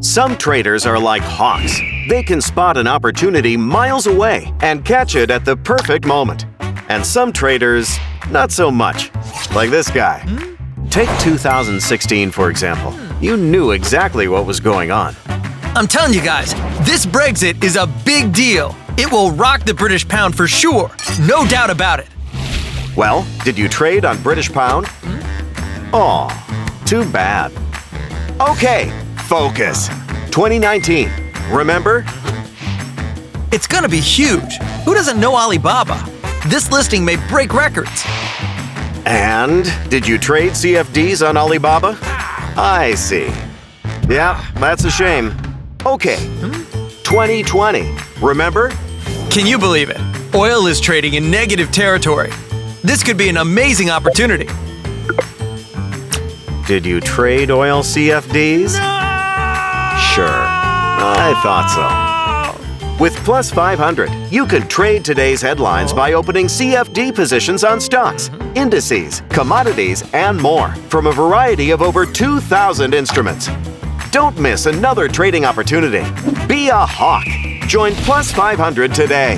Some traders are like hawks. They can spot an opportunity miles away and catch it at the perfect moment. And some traders, not so much. Like this guy. Take 2016, for example. You knew exactly what was going on. I'm telling you guys, this Brexit is a big deal. It will rock the British pound for sure. No doubt about it. Well, did you trade on British pound? Aw, too bad. Okay, focus. 2019, remember? It's gonna be huge. Who doesn't know Alibaba? This listing may break records. And did you trade CFDs on Alibaba? I see. Yeah, that's a shame. Okay, 2020, remember? Can you believe it? Oil is trading in negative territory. This could be an amazing opportunity. Did you trade oil CFDs? Sure, I thought so. With Plus500, you can trade today's headlines by opening CFD positions on stocks, indices, commodities, and more from a variety of over 2,000 instruments. Don't miss another trading opportunity. Be a hawk. Join Plus500 today.